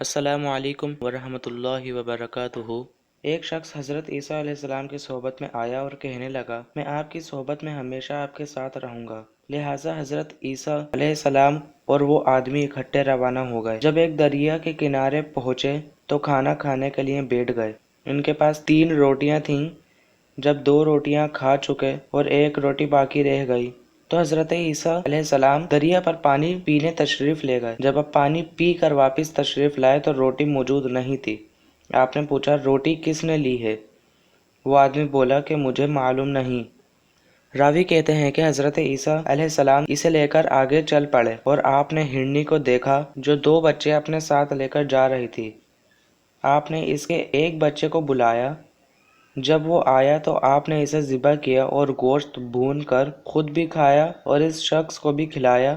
السلام علیکم ورحمۃ اللہ وبرکاتہ۔ ایک شخص حضرت عیسیٰ علیہ السلام کی صحبت میں آیا اور کہنے لگا، میں آپ کی صحبت میں ہمیشہ آپ کے ساتھ رہوں گا۔ لہٰذا حضرت عیسیٰ علیہ السلام اور وہ آدمی اکٹھے روانہ ہو گئے۔ جب ایک دریا کے کنارے پہنچے تو کھانا کھانے کے لیے بیٹھ گئے۔ ان کے پاس 3 روٹیاں تھیں۔ جب 2 روٹیاں کھا چکے اور 1 روٹی باقی رہ گئی تو حضرت عیسیٰ علیہ السلام دریا پر پانی پینے تشریف لے گئے۔ جب اب پانی پی کر واپس تشریف لائے تو روٹی موجود نہیں تھی۔ آپ نے پوچھا، روٹی کس نے لی ہے؟ وہ آدمی بولا کہ مجھے معلوم نہیں۔ راوی کہتے ہیں کہ حضرت عیسیٰ علیہ السلام اسے لے کر آگے چل پڑے اور آپ نے ہرنی کو دیکھا جو 2 بچے اپنے ساتھ لے کر جا رہی تھی۔ آپ نے اس کے ایک بچے کو بلایا۔ جب وہ آیا تو آپ نے اسے ذبح کیا اور گوشت بھون کر خود بھی کھایا اور اس شخص کو بھی کھلایا۔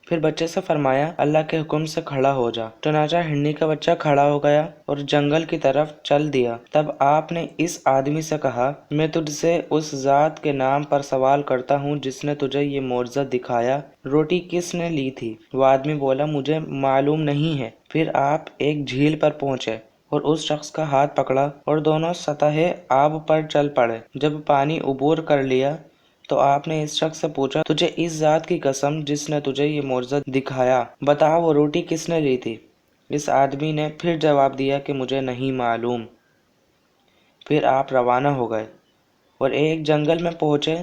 پھر بچے سے فرمایا، اللہ کے حکم سے کھڑا ہو جا۔ چنانچہ ہرنی کا بچہ کھڑا ہو گیا اور جنگل کی طرف چل دیا۔ تب آپ نے اس آدمی سے کہا، میں تجھ سے اس ذات کے نام پر سوال کرتا ہوں جس نے تجھے یہ معجزہ دکھایا، روٹی کس نے لی تھی؟ وہ آدمی بولا، مجھے معلوم نہیں ہے۔ پھر آپ ایک جھیل پر پہنچے اور اس شخص کا ہاتھ پکڑا اور دونوں سطح آب پر چل پڑے۔ جب پانی عبور کر لیا تو آپ نے اس شخص سے پوچھا، تجھے اس ذات کی قسم جس نے تجھے یہ معجزہ دکھایا، بتا وہ روٹی کس نے لی تھی؟ اس آدمی نے پھر جواب دیا کہ مجھے نہیں معلوم۔ پھر آپ روانہ ہو گئے اور ایک جنگل میں پہنچے۔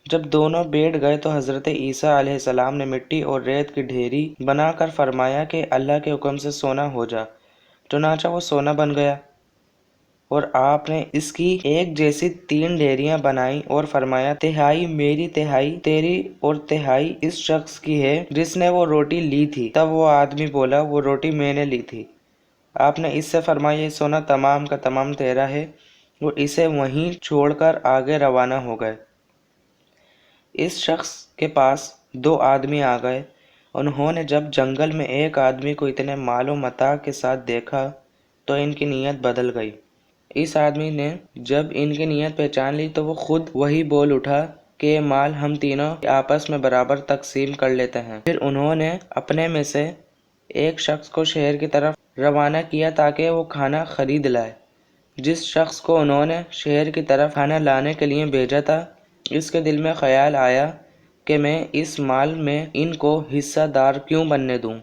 جب دونوں بیٹھ گئے تو حضرت عیسیٰ علیہ السلام نے مٹی اور ریت کی ڈھیری بنا کر فرمایا کہ اللہ کے حکم سے سونا ہو جا۔ چنانچہ وہ سونا بن گیا اور آپ نے اس کی ایک جیسی 3 ڈھیریاں بنائیں اور فرمایا، تہائی میری، تہائی تیری اور تہائی اس شخص کی ہے جس نے وہ روٹی لی تھی۔ تب وہ آدمی بولا، وہ روٹی میں نے لی تھی۔ آپ نے اس سے فرمایا، یہ سونا تمام کا تمام تیرا ہے، اور اسے وہیں چھوڑ کر آگے روانہ ہو گئے۔ اس شخص کے پاس 2 آدمی آ گئے۔ انہوں نے جب جنگل میں ایک آدمی کو اتنے مال و متاع کے ساتھ دیکھا تو ان کی نیت بدل گئی۔ اس آدمی نے جب ان کی نیت پہچان لی تو وہ خود وہی بول اٹھا کہ یہ مال ہم تینوں آپس میں برابر تقسیم کر لیتے ہیں۔ پھر انہوں نے اپنے میں سے ایک شخص کو شہر کی طرف روانہ کیا تاکہ وہ کھانا خرید لائے۔ جس شخص کو انہوں نے شہر کی طرف کھانا لانے کے لیے بھیجا تھا، اس کے دل میں خیال آیا کہ میں اس مال میں ان کو حصہ دار کیوں بننے دوں؟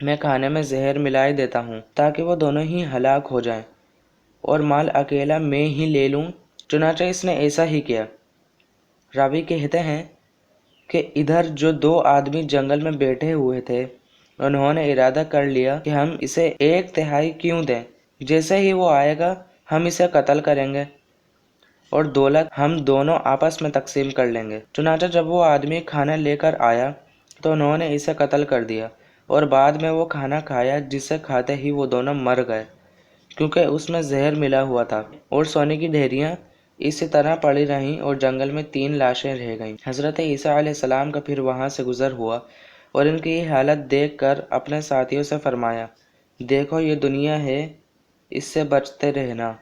میں کھانے میں زہر ملائے دیتا ہوں تاکہ وہ دونوں ہی ہلاک ہو جائیں اور مال اکیلا میں ہی لے لوں۔ چنانچہ اس نے ایسا ہی کیا۔ راوی کہتے ہیں کہ ادھر جو 2 آدمی جنگل میں بیٹھے ہوئے تھے، انہوں نے ارادہ کر لیا کہ ہم اسے 1/3 کیوں دیں، جیسے ہی وہ آئے گا ہم اسے قتل کریں گے اور دولت ہم دونوں آپس میں تقسیم کر لیں گے۔ چنانچہ جب وہ آدمی کھانا لے کر آیا تو انہوں نے اسے قتل کر دیا اور بعد میں وہ کھانا کھایا، جسے کھاتے ہی وہ دونوں مر گئے کیونکہ اس میں زہر ملا ہوا تھا، اور سونے کی ڈھیریاں اسی طرح پڑی رہیں اور جنگل میں 3 لاشیں رہ گئیں۔ حضرت عیسیٰ علیہ السلام کا پھر وہاں سے گزر ہوا اور ان کی یہ حالت دیکھ کر اپنے ساتھیوں سے فرمایا، دیکھو یہ دنیا ہے، اس سے بچتے رہنا۔